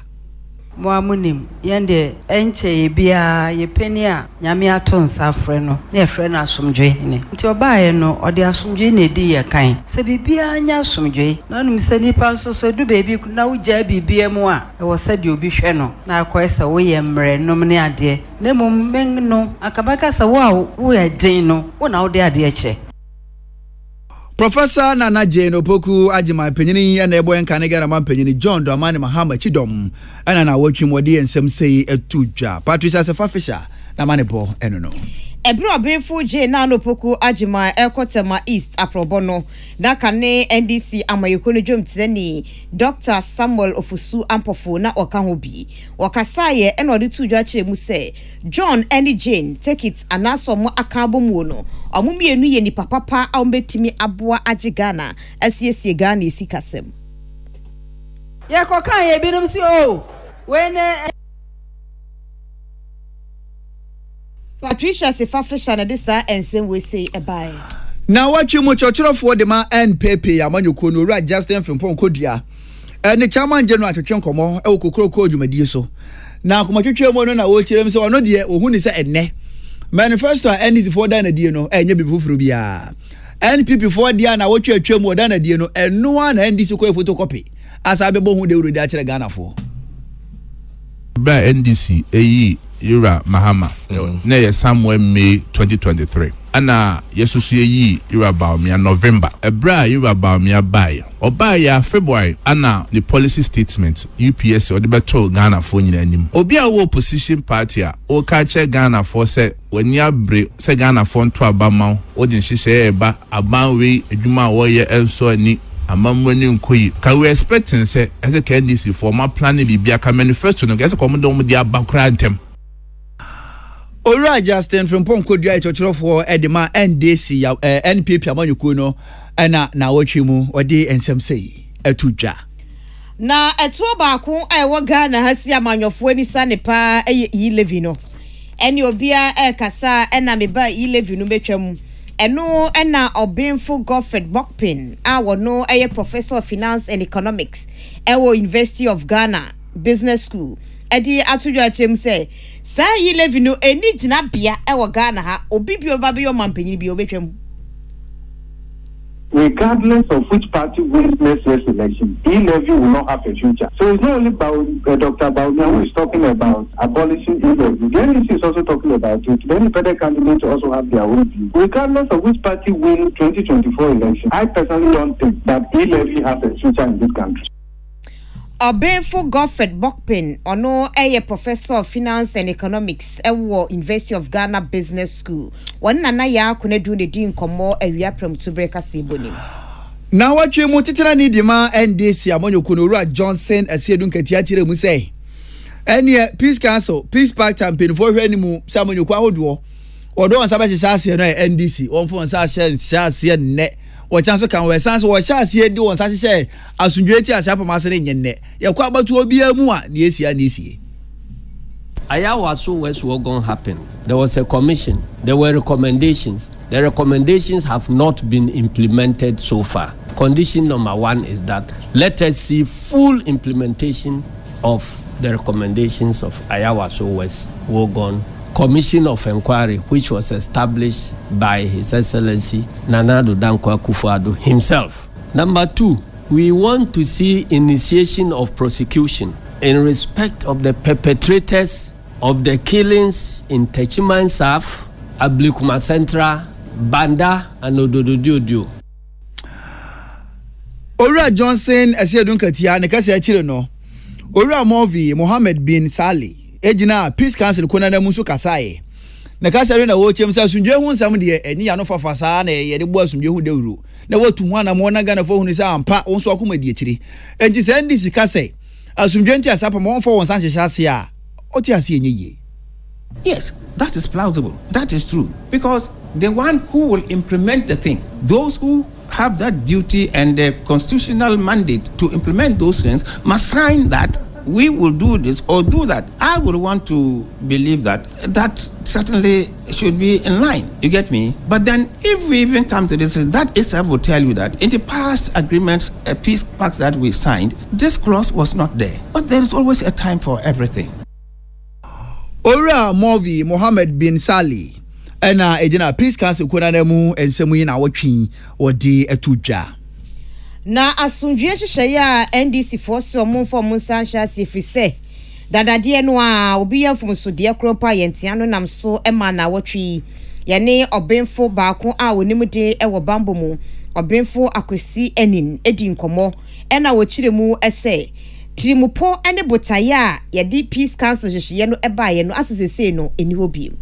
Mwamunim yende enche bia ye peni a nyame ato nsafre no na efre na asomdwe ne nti obae no ode asomdwe na edi ye kan se bibia anya asomdwe na no mse nipa nso so du baby na ugya bibia mu a e wo se de obi hwe no na akoese wo ye mre nom ne ade na mum men no akabaka se wo ye din no wo na wo de ade eche Professor Nana Jane Opoku Ajiman penyini ya na ebo enka ne Ghana man penyini John Dramani Mahama Chidom ana na watwi modi ensem sei etudwa Patricia Sefafisha na manebo eno no ebro abenfo je na anopoku agima ekotema east aprobono na kane NDC amayeko no dwom tirani Dr. Samuel Ofusu Ampofo na okahobi wakasaye enode tudwa chemu se John and Jane take it anaso mo akabo mu no omumienu ye ni papa ombetimi aboa agigana asiesie Ghana esikasem ye kokan ye binum si o when Patricia Sefafisha na disa ensem we say ebai. Na wachi mu chochorofo de ma NPP amanyoko no ra Justin Frimpong Kodua. Ne chairman general atwetwe nkomo e kokoro adwumadie so. Na akomatwetwe mo no na wo kirem se ono de ohun ni se enne. Manifesto NDC for dan adie no enye bibufuru bia. NPP for dia na wo twetwe mo dan adie no eno na NDC ko photocopy. Asa be bo hu de wuro de akere Ghana fo. Ba NDC eyi Ira Mahama na ye Samuel May 2023 ana yesusu yi Ira Baumia November ebra Ira Baumia buy ya February ana the policy statement UPS or the beto Ghana for nyina anim obi a wo opposition party a o ka che Ghana for say wani abre say Ghana for nto abama o din hihye eba aban we adwuma wo ye enso ani amamwani nkoyi ka we expecting say as a NDC for my planning bibia ka manifesto no get come don di abakra ntem Ora Justin Frimpong Kodua itochorofo edema NDC ya NPP amanyoko no na wotwe mu ode ensem sei atudwa na etuo baako ewo Ghana hasi amanyofo ni sanepa yi levi no eni obia kasa na meba yi levi no betwam eno na Obinfo Godfrey Bokpin awo no professor of finance and economics ewo University of Ghana Business School edi atudwa chem say sa yi levi no eni gina bia ewo Ghana ha obibio babio mampanyi bi obetwam. Regardless of which party wins next year's election, e-levy will not have a future. So it's not only about Dr. Baumia who is talking about abolishing e-levy. The NDC is also talking about it. The independent candidates also have their own view. Regardless of which party wins 2024 election, I personally don't think that e-levy has a future in this country. Obinfo Godfrey Bokpin ono professor of finance and economics ewo University of Ghana Business School won na ya akone du ne din komo awia prem to breaker seboni na watwe mu titira ni dima NDC amanyoko no Ura Johnson asiedu nkatia tire mu sei ene Peace Council Peace Pact campaign for hwani mu samanyoko ahodo odo on sabe hyehyase no NDC on fo on sa hyehyase ne o chanso kan we sanso wo hyase di won sa hyehyase asundwe ti ase apamase ne nyenne ye kwa batu obia mu a ne esia ne esie Ayawaso West was going to happen. There was a commission. There were recommendations. The recommendations have not been implemented so far. Condition number one is that let us see full implementation of the recommendations of Ayawaso West Wogon Commission of Inquiry, which was established by His Excellency Nana Addo Dankwa Akufo-Addo himself. Number two, we want to see initiation of prosecution in respect of the perpetrators of the killings in Techiman Saf, Ablikuma Central, Banda, and Odododio. Ora Johnson asiedu nkatia ne kase akire no. Ora Movi Mohammed bin Sali ejina Peace Council kona na muso kasae. Ne kase na wo chem sa sunje hu nsam de eni ya no fafasa na ye de bo asunje hu dewuro. Na watu hu na mo na Ghana fo hu ni sa ampa wonso akoma di akire. Enti se ndisi kase asunje nti asapa mo fo won san hyehase a yes, that is plausible. That is true. Because the one who will implement the thing, those who have that duty and the constitutional mandate to implement those things must sign that we will do this or do that. I would want to believe that certainly should be in line. You get me? But then if we even come to this, that itself will tell you that in the past agreements, a peace pact that we signed, this clause was not there. But there is always a time for everything. Ora Movi Mohammed bin Sali ena ejina Peace Council kona na mu ensemu yi na wotwi odi etudwa na asunjue hyehyɛ a NDC force omfo munsansha sifise dadade no a obi yamfomso de akropa yentia no nam so ema na wotwi yene Obinfo baako a wonimde ewo bambo mu Obinfo akwesi enin edi nkomo ena wokyire mu ese Trimupo ene botaya ya di Peace Council hyehyɛ no ebaye no asesese no eni hobiem.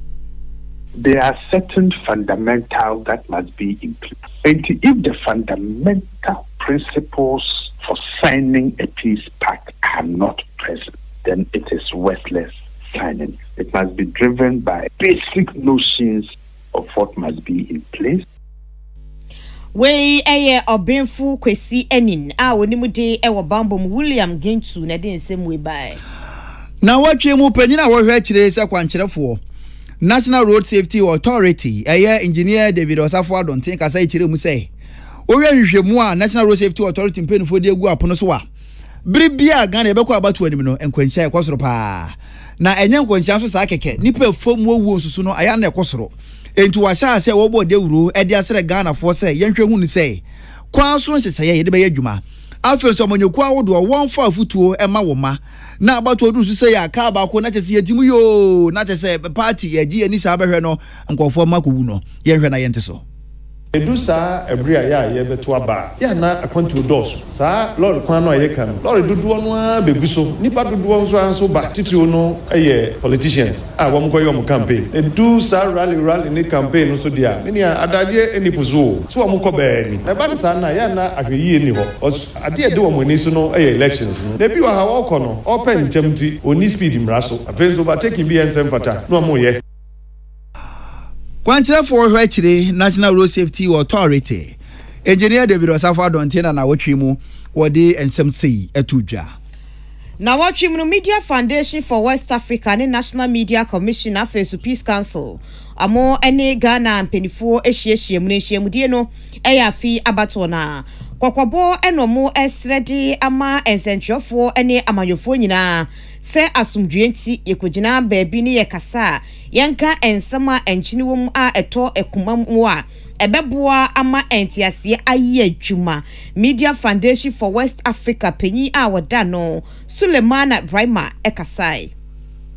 there are certain fundamentals that must be in place. And if the fundamental principles for signing a peace pact are not present, then it is worthless signing. It must be driven by basic notions of what must be in place. We obenfu kwesi enin wonimude bambom William Gentu na den same way by. Na watwe mu panyina wo hwe kire se kwankyerefo National Road Safety Authority engineer David Osafo Adonten kasa ikire mu se ohwe hwehwemu a National Road Safety Authority mpenfo de egu apono so a bribia Ghana ebekọ abatu anim no enkwanhia ekosoro pa na enye nkwanhia so sa keke nipa fom owu nsusu no aya na ekosoro enti washa se wo bo de wuro e de asere Ghana fo se yenhwe hu ni se kwan so nhyehyeye de be yadwuma afenso amonyoku awodo won fa afutuo ema woma na abatu odu se ya ka ba ko na chese yetimu yo na chese party ye gi ani sa behwe no nkofo makowu no yenhwe na yente so Edusa ebria ya yebeto aba ya na akwantu dos sa lord kwan no ye kan lord duduo no a beguso nipa duduo nso anso ba titio no politicians wo mkoyo mo campaign edusa rally ni campaign no so dia ni adaje enipuzo so wo mko ba ni e ba sa na ya na ahweyi ni ho ade de wo mo ni so no elections no na bi wa ha wo ko no open chamti oni speed mraso afenzo ba taking bi ensem fata no mo ye Kwankyerefo hwe kire National Road Safety Authority engineer David Osafo Adonten na wotwe mu wode ensem sei atudwa na wotwe mu Media Foundation for West Africa ne National Media Commission afesu Peace Council amo ene Ghana mpenifo ehyiehye mu nhyiamudie no eyafi abato na kokobo enomo esredi ama ensentwofo ene amanyofo nyina se asumdwenti yekogina baabi ne yekasa yanka ensama enchiniwom a eto ekumam a ebeboa ama entiase ayi adwuma Media Foundation for West Africa penyi a woda no Sulemana Braima ekasai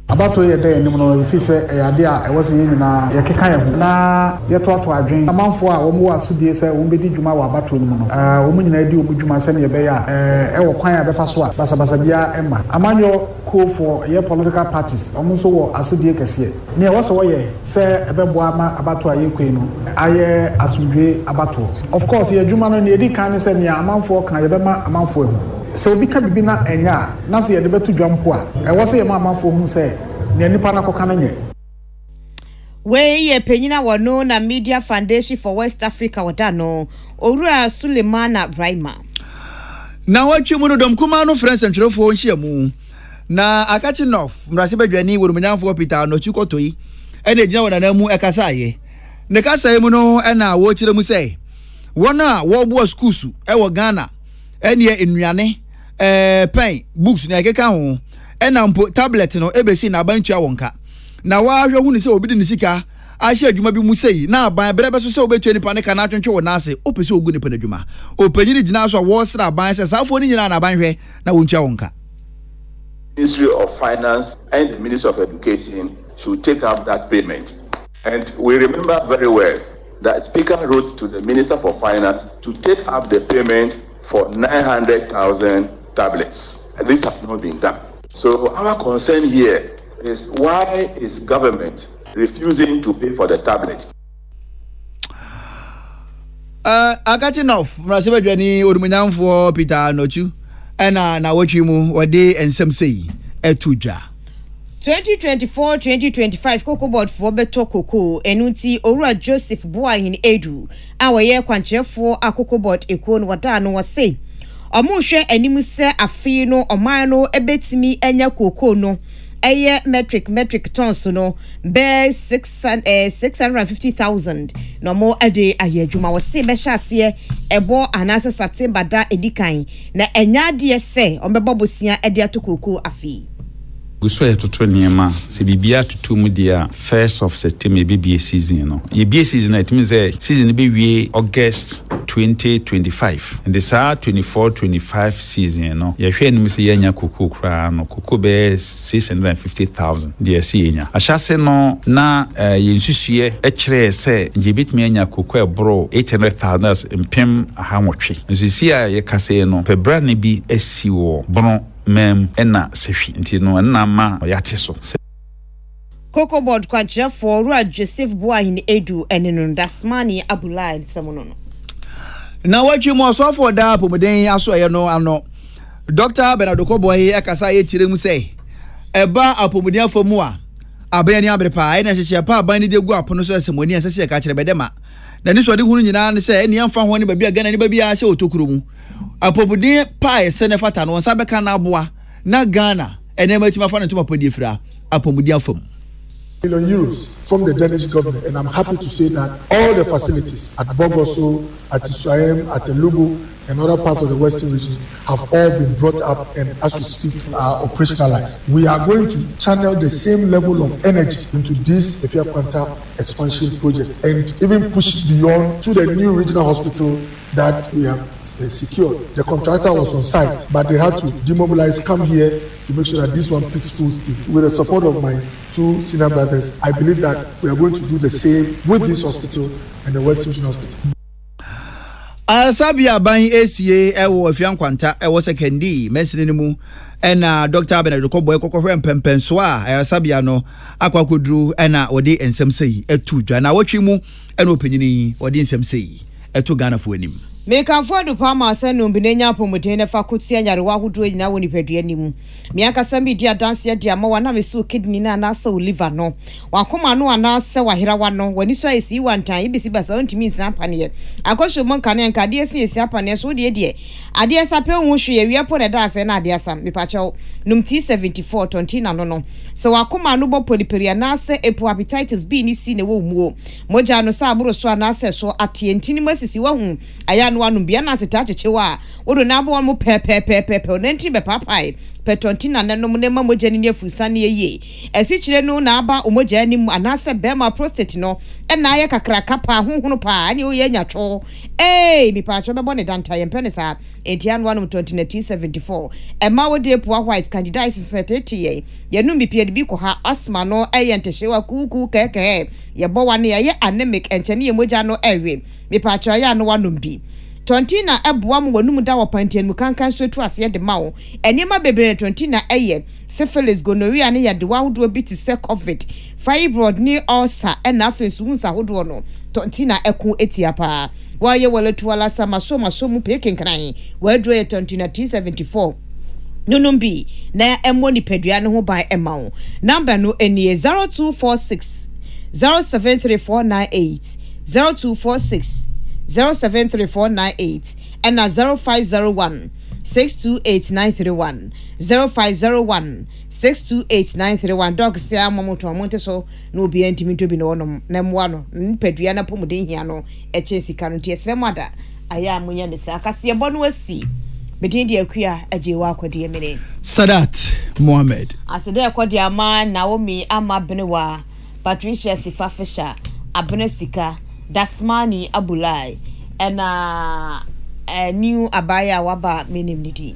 abato ye dey nim no ifi se ade a ewose yin na ye keka ye na ye to adwen amanfo a wo mo asudie se wo bedi dwuma wa abato nim no wo mo nyina di wo dwuma se ne ye be ya wo kwan a befa so a basabasa bia ema amanyo call for ye political parties omo so wo asudie kese ne ye wo so wo ye se ebebo ama abato aye kwen no aye asudwe abato of course ye dwuma no ne edi kan se ne amanfo kan ye be ma amanfo ehu so bi ka bibi na enya na se ye de betu dwampo a wo se ye ma amanfo hu se ne nipa na kokana nye we ye penyina wono na Media Foundation for West Africa wadano Owura Sulemana Braima na watwe mu no dom kuma no friends ntwerefo nhyiamu na akachi nof mrase badwani worumunyanfo Peter no chukotoi ene gina wona mu ekasaye ne kasaye mu no ena wo kire mu sei wona wo bo schools wo Ghana ene enuane pen books na ekeka ho ena mpo tablet no ebesi na abantua wonka na wa hwe hu ni se obi di ni sika ahye adwuma bi mu sei na aban brebe so se obetua nipa ne kana atwentwe wo nase opese ogu nipa adwuma opanyini gina so wo sra aban se safo ni nyina na aban hwe na wontua wonka Ministry of Finance and the Ministry of Education should take up that payment. And we remember very well that Speaker wrote to the Minister for Finance to take up the payment for 900,000 tablets. And this has not been done. So our concern here is why is government refusing to pay for the tablets? I got enough. Mrase badwani orumunyanfo Peter Nochu ena na watwimu wode ensem sei etudwa 2024-2025 Cocoa Board for beto cocoa enunti Owura Joseph Boahin Edu awoye kwanchefo Cocoa Board ekon wada no wase omuhwe animu se afi no oman no ebetimi enya cocoa no eye metric tons no be 650,000 no mo ade ayedwuma wase be hyase ebo anase September da edikan na enya de se ombebo bosia ade atokoko afi guso ya toto niema se bibia tutu mu dia 1st of September BBA season no ye BBA season it means season be wie August 2025 and the 24-25 season no ye hwe nim se yanya koko kra no koko be 650,000 dia se yanya ahase no na ye nsusue e kire se nje bitmi yanya koko e bro 800,000 mpem ahamotwe nsusi a ye kase no pebra ne bi asiwo bono mem ena sefi nti no na ma yate so Cocoa board kwacha for Rua Joseph Boahin Edu and in Dasmani Abulai Samono. Now what you must offer that Pomodin aso ano Dr. Benadoko boy akasa ye tire mu say eba apomodian for mu a abani abrepa na hye pa ban de gu apono so asemoni asese ka kire bedema na ni so de hunu nyina ne say eni amfa ho ne ba bia gana ne ba bia hye otokuru mu apomodian pa ese ne fata no nsa beka na aboa na Ghana ene ma tima fa ne tuma podi fra apomodian fam €1 from the Danish government, and I'm happy to say that all the facilities at Bogoso, at Isuaem, at Elugu, and other parts of the Western region have all been brought up and, as we speak, are operationalized. We are going to channel the same level of energy into this Efia Kwanta expansion project and even push it beyond to the new regional hospital that we have secured. The contractor was on site, but they had to demobilize, come here to make sure that this one picks full steam. With the support of my 2 senior brothers, I believe that we are going to do the same with this hospital and the Western Regional Hospital. Sabia ban ACA ewo Efia Kwanta ewo sekendi mesini mu ena Dr. Benadoko boy kokofwe mpempen so a Sabia no akwakoduru ena odi ensem sei etu dwa na wotwi mu ena opanyini odi ensem sei etu Ghana fo anim. Meka fodu pa ma sanu binenya pomodene fakulty anyarewa hudu nyina woni pedua nimu miaka sambi dia dance dia ma wana mesu kidney na na sa liver no wakoma no ana se wahera wano wani so esi wantan ibisi basa ontimi nsan pane akosho monka ne nka de esi apane so de ade sape hu hwe wi epo ne da se na ade asam mepacho num T74 tontina no so wakoma no bo poliperia na se epo hepatitis B ni C ne wo muo moja no sa aburo so na se so atie ntini masisi wa hu aya wanu bia na seta chechewa wodo na abo mo pepepepepe onenti be papai petontina nanom ne mamoja ni afusane ye esi kire no na aba omoja ni mu anase bema prostate no na aye kakra kapa honhono pa ani o ye nyatwo mi pa cho bebo ne danta ye mpene sa entian wanu 2074 ema wode epo white candidates setete ye no bipia de bi ko ha asma no eye ntehyewa kuku keke ye bo wane ye anemic enchene ye moja no ewe mi pa cho ya no wanu bi Tontina ebuam wanum da wapantian mu kankan so tu ase de mawo enema bebre tontina eye syphilis gonorrhea ne yade wahodo bi ti se covid fibroid ni ulcer na afensu hunsa hodo no tontina eku etiapa waye waletu wala sama so mu pekenkran wadro ye tontina T74 nunumbi na emoni pedua ne ho ban emawo number no enie 0246 073498 0246 073498 and 0501 628931 0501 628931 dog say amomoto amonte so no obi antimi to bi no no na mwa no pedua na pomuden hia no echensi kanoti esremada aya amunya ne sa akase bo no asi bedin de akua ajewa akode emene Sadat Mohammed asede akode ama Naomi ama benewa Patricia Sifafisha abene sika Dasmani Abulai ena new abaya waba menim nidi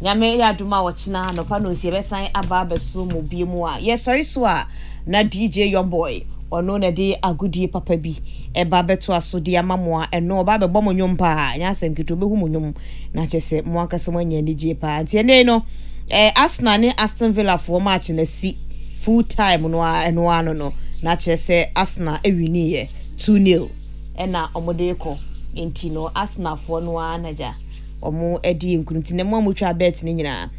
nyame ya duma wachina no pa no sie besan aba beso mo biemu a yes sorry so a na DJ young boy ono na de agudie papa bi eba beto aso de amamoa eno oba be bomo nyom pa nya asem kito be hu mo nyom na chese mo akase mo nya DJ pa ntie ne no Arsenal ne Aston Villa for match na si full time no eno ano no na chese Arsenal ewini 2-0 ena omodeko entino Arsenal for no anaja omo edi nkunti ne mo amutwa bet ne nyina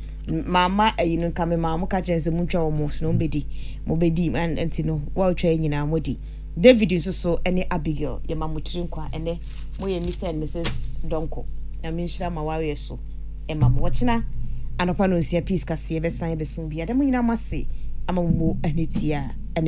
mama ayinu kame mama ka chense mutwa omo no bedi mo bedi man entino wa utwa nyina modi David nso ene Abigail ye mamutiri nkwa ene mo ye Mr and Mrs Donko ya minshira mawawe so e mama wachina anopa no nsia peace kase be san be so bia de mo nyina mase ama mo anitia